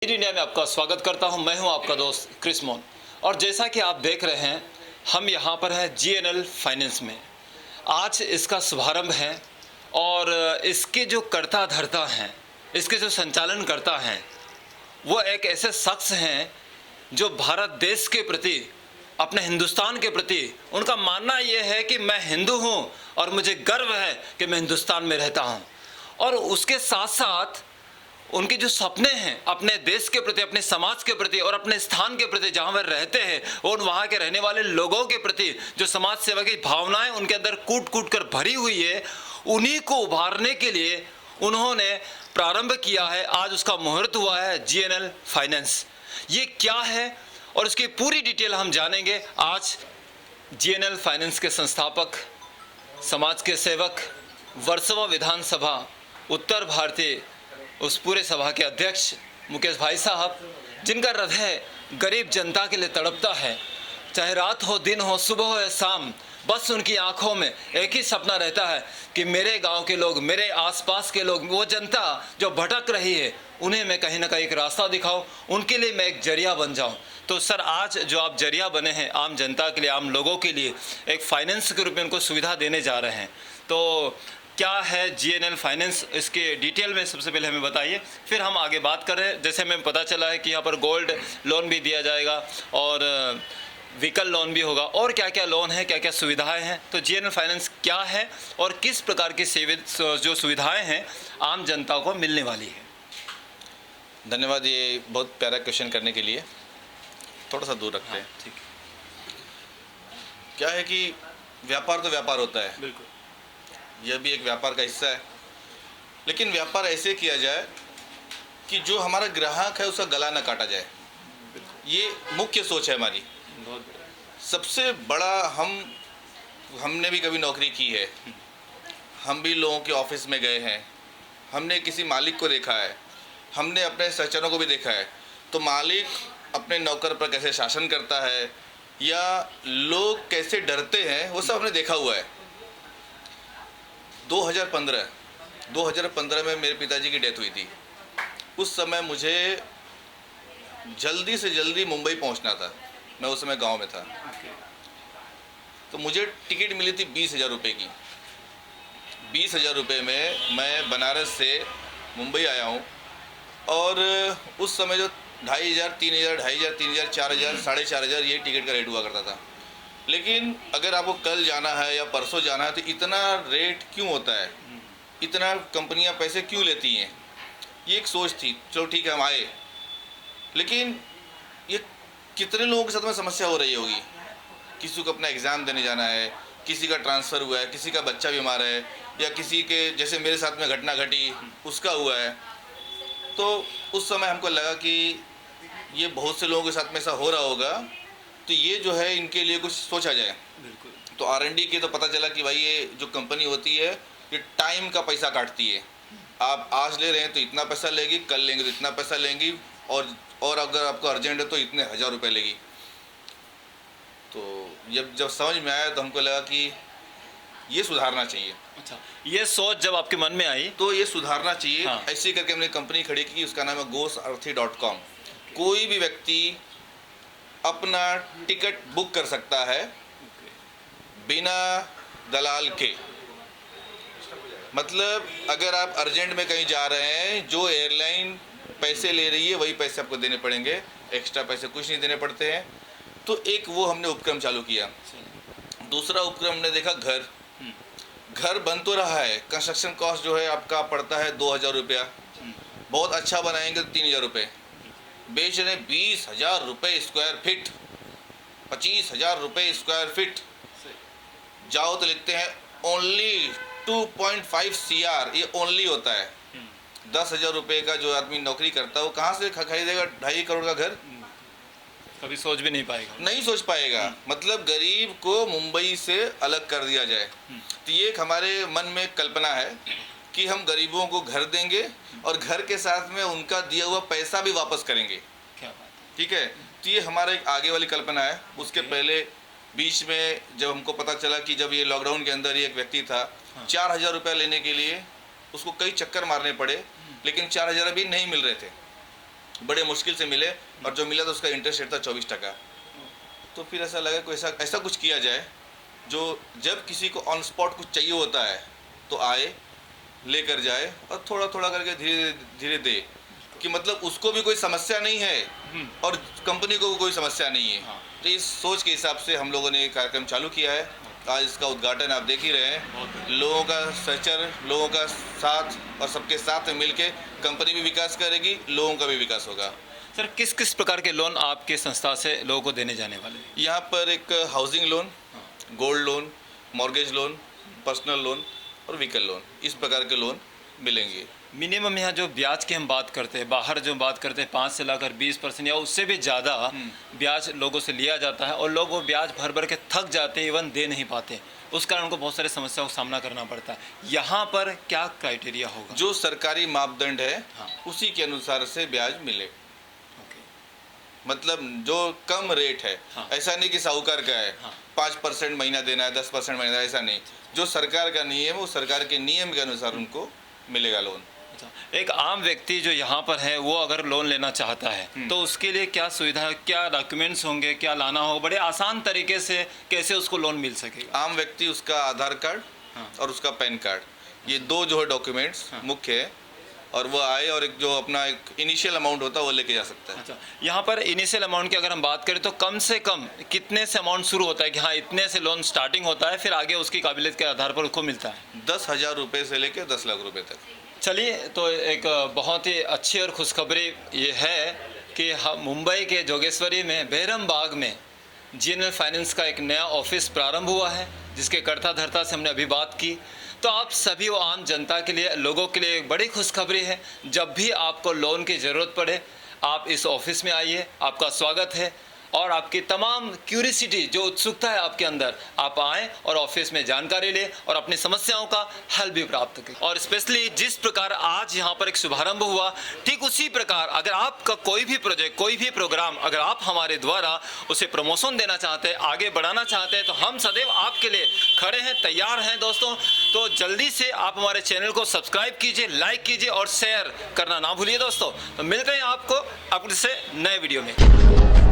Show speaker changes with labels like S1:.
S1: India में आपका स्वागत करता हूं। मैं हूं आपका दोस्त क्रिस मोन और जैसा कि आप देख रहे हैं हम यहां पर हैं जीएनएल फाइनेंस में। आज इसका शुभारंभ है और इसके जो कर्ता धर्ता हैं, इसके जो संचालन करता हैं, वो एक ऐसे शख्स हैं जो भारत देश के प्रति, अपने हिंदुस्तान के प्रति उनका मानना ये है कि मैं हिंदू हूं और मुझे गर्व है कि मैं हिंदुस्तान में रहता हूं। और उसके साथ साथ उनके जो सपने हैं अपने देश के प्रति, अपने समाज के प्रति और अपने स्थान के प्रति जहां वे रहते हैं और वहां के रहने वाले लोगों के प्रति जो समाज सेवा की भावनाएं उनके अंदर कूट कूट कर भरी हुई है, उन्हीं को उभारने के लिए उन्होंने प्रारंभ किया है। आज उसका मुहूर्त हुआ है जीएनएल फाइनेंस। ये क्या है और इसकी पूरी डिटेल हम जानेंगे आज। जीएनएल फाइनेंस के संस्थापक, समाज के सेवक, वर्सोवा विधानसभा उत्तर भारतीय उस पूरे सभा के अध्यक्ष मुकेश भाई साहब, जिनका हृदय गरीब जनता के लिए तड़पता है। चाहे रात हो, दिन हो, सुबह हो या शाम, बस उनकी आंखों में एक ही सपना रहता है कि मेरे गांव के लोग, मेरे आसपास के लोग, वो जनता जो भटक रही है, उन्हें मैं कहीं ना कहीं एक रास्ता दिखाऊं, उनके लिए मैं एक जरिया बन जाऊं। तो सर, आज जो आप जरिया बने हैं आम जनता के लिए, आम लोगों के लिए, एक फाइनेंस के रूप में उनको सुविधा देने जा रहे हैं। तो क्या है जीएनएल फाइनेंस, इसके डिटेल में सबसे पहले हमें बताइए, फिर हम आगे बात करें। जैसे हमें पता चला है कि यहाँ पर गोल्ड लोन भी दिया जाएगा और व्हीकल लोन भी होगा, और क्या क्या लोन है, क्या क्या सुविधाएं हैं। तो जीएनएल फाइनेंस क्या है और किस प्रकार की जो सुविधाएं हैं आम जनता को मिलने वाली है।
S2: धन्यवाद, ये बहुत प्यारा क्वेश्चन करने के लिए। थोड़ा सा दूर रखते हैं।
S1: ठीक है।
S2: क्या है कि व्यापार तो व्यापार होता है,
S1: बिल्कुल।
S2: यह भी एक व्यापार का हिस्सा है, लेकिन व्यापार ऐसे किया जाए कि जो हमारा ग्राहक है उसका गला न काटा जाए। ये मुख्य सोच है हमारी।
S1: बहुत बढ़िया।
S2: सबसे बड़ा हमने भी कभी नौकरी की है, हम भी लोगों के ऑफिस में गए हैं, हमने किसी मालिक को देखा है, हमने अपने सहचरों को भी देखा है। तो मालिक अपने नौकर पर कैसे शासन करता है या लोग कैसे डरते हैं, वो सब हमने देखा हुआ है। 2015 में मेरे पिताजी की डेथ हुई थी। उस समय मुझे जल्दी से जल्दी मुंबई पहुंचना था। मैं उस समय गांव में था। तो मुझे टिकट मिली थी 20,000 रुपये की। 20,000 रुपये में मैं बनारस से मुंबई आया हूं। और उस समय जो 2,500, 3,000, 2,500, 3,000, 4,000, 4,500 ये टिकट का रेट हुआ करता था। लेकिन अगर आपको कल जाना है या परसों जाना है तो इतना रेट क्यों होता है, इतना कंपनियां पैसे क्यों लेती हैं, ये एक सोच थी। चलो ठीक है, हम आए, लेकिन ये कितने लोगों के साथ में समस्या हो रही होगी। किसी को अपना एग्ज़ाम देने जाना है, किसी का ट्रांसफ़र हुआ है, किसी का बच्चा बीमार है, या किसी के जैसे मेरे साथ में घटना घटी उसका हुआ है। तो उस समय हमको लगा कि ये बहुत से लोगों के साथ में ऐसा हो रहा होगा, तो ये जो है इनके लिए कुछ सोचा जाए।
S1: बिल्कुल।
S2: तो R&D के तो पता चला कि भाई ये जो कंपनी होती है ये टाइम का पैसा काटती है। आप आज ले रहे हैं तो इतना पैसा लेगी, कल लेंगे तो इतना पैसा लेंगी, और अगर आपको अर्जेंट है तो इतने 1,000 रुपये लेगी। तो जब समझ में आया तो हमको लगा कि ये सुधारना चाहिए।
S1: अच्छा, ये सोच जब आपके मन में आई
S2: तो ये सुधारना चाहिए।
S1: हाँ।
S2: ऐसे करके हमने कंपनी खड़ी की, उसका नाम है gosaarthi.com। कोई भी व्यक्ति अपना टिकट बुक कर सकता है बिना दलाल के। मतलब अगर आप अर्जेंट में कहीं जा रहे हैं, जो एयरलाइन पैसे ले रही है वही पैसे आपको देने पड़ेंगे, एक्स्ट्रा पैसे कुछ नहीं देने पड़ते हैं। तो एक वो हमने उपक्रम चालू किया। दूसरा उपक्रम हमने देखा, घर बन तो रहा है, कंस्ट्रक्शन कॉस्ट जो है आपका पड़ता है 2,000 रुपया, बहुत अच्छा बनाएंगे तो 3,000 रुपये, बेच रहे 20,000 रुपये स्क्वायर फीट, 25,000 रुपये स्क्वायर फीट। जाओ तो लिखते हैं ओनली 2.5 CR, ये ओनली होता है। 10,000 रुपये का जो आदमी नौकरी करता है वो कहाँ से खरीदेगा 2.5 करोड़ का घर?
S1: कभी सोच भी नहीं पाएगा।
S2: नहीं सोच पाएगा। मतलब गरीब को मुंबई से अलग कर दिया जाए। तो ये एक हमारे मन में कल्पना है कि हम गरीबों को घर देंगे और घर के साथ में उनका दिया हुआ पैसा भी वापस करेंगे।
S1: क्या बात है।
S2: ठीक है, तो ये हमारा एक आगे वाली कल्पना है। उसके पहले बीच में जब हमको पता चला कि जब ये लॉकडाउन के अंदर ये एक व्यक्ति था, 4,000 रुपये लेने के लिए उसको कई चक्कर मारने पड़े, लेकिन 4,000 अभी नहीं मिल रहे थे। बड़े मुश्किल से मिले, और जो मिला तो उसका इंटरेस्ट रेट था 24%। तो फिर ऐसा लगा कोई ऐसा कुछ किया जाए जो जब किसी को ऑन स्पॉट कुछ चाहिए होता है तो आए, लेकर जाए और थोड़ा थोड़ा करके धीरे धीरे दे, कि मतलब उसको भी कोई समस्या नहीं है और कंपनी को भी कोई समस्या नहीं है। तो इस सोच के हिसाब से हम लोगों ने ये कार्यक्रम चालू किया है। आज इसका उद्घाटन आप देख ही रहे हैं। लोगों का सहचर, लोगों का साथ, और सबके साथ में मिलके कंपनी भी विकास करेगी, लोगों का भी विकास होगा।
S1: सर, किस किस प्रकार के लोन आपके संस्था से लोगों को देने जाने वाले हैं?
S2: यहाँ पर एक housing loan, gold loan, mortgage loan, personal loan और व्हीकल लोन, इस प्रकार के लोन मिलेंगे।
S1: मिनिमम यहाँ जो ब्याज की हम बात करते हैं, बाहर जो बात करते हैं 5 से लाकर 20% या उससे भी ज़्यादा ब्याज लोगों से लिया जाता है, और लोग वो ब्याज भर भर के थक जाते हैं, इवन दे नहीं पाते। उस कारण उनको बहुत सारी समस्याओं का सामना करना पड़ता है। यहाँ पर क्या क्राइटेरिया होगा?
S2: जो सरकारी मापदंड है
S1: हाँ।
S2: उसी के अनुसार से ब्याज मिले। मतलब जो कम रेट है,
S1: हाँ।
S2: ऐसा नहीं कि साहूकार का है,
S1: हाँ।
S2: 5% महीना देना है, 10% महीना देना है, ऐसा नहीं। जो सरकार का नियम है, वो सरकार के नियम के अनुसार उनको मिलेगा लोन।
S1: एक आम व्यक्ति जो यहाँ पर है वो अगर लोन लेना चाहता है तो उसके लिए क्या सुविधा है, क्या डॉक्यूमेंट्स होंगे, क्या लाना होगा, बड़े आसान तरीके से कैसे उसको लोन मिल सकेगा?
S2: आम व्यक्ति उसका आधार कार्ड और उसका पैन कार्ड, ये दो जो है डॉक्यूमेंट्स मुख्य है, और वो आए और एक जो अपना एक इनिशियल अमाउंट होता है वो लेके जा सकता है।
S1: अच्छा, यहाँ पर इनिशियल अमाउंट की अगर हम बात करें तो कम से कम कितने से अमाउंट शुरू होता है कि हाँ इतने से लोन स्टार्टिंग होता है, फिर आगे उसकी काबिलियत के आधार पर उसको मिलता है?
S2: 10,000 रुपये से लेकर 10 लाख रुपए तक।
S1: चलिए, तो एक बहुत ही अच्छी और खुशखबरी ये है कि हम मुंबई के जोगेश्वरी में बेहरम बाग में जीएनएल फाइनेंस का एक नया ऑफिस प्रारंभ हुआ है, जिसके कर्ता धर्ता से हमने अभी बात की। तो आप सभी वो आम जनता के लिए, लोगों के लिए एक बड़ी खुशखबरी है। जब भी आपको लोन की ज़रूरत पड़े आप इस ऑफिस में आइए, आपका स्वागत है, और आपकी तमाम क्यूरियोसिटी, जो उत्सुकता है आपके अंदर, आप आएँ और ऑफिस में जानकारी लें और अपनी समस्याओं का हल भी प्राप्त करें। और स्पेशली जिस प्रकार आज यहाँ पर एक शुभारंभ हुआ, ठीक उसी प्रकार अगर आपका कोई भी प्रोजेक्ट, कोई भी प्रोग्राम अगर आप हमारे द्वारा उसे प्रमोशन देना चाहते हैं, आगे बढ़ाना चाहते हैं, तो हम सदैव आपके लिए खड़े हैं, तैयार हैं दोस्तों। तो जल्दी से आप हमारे चैनल को सब्सक्राइब कीजिए, लाइक कीजिए और शेयर करना ना भूलिए दोस्तों। तो मिलते हैं आपको अपने से नए वीडियो में।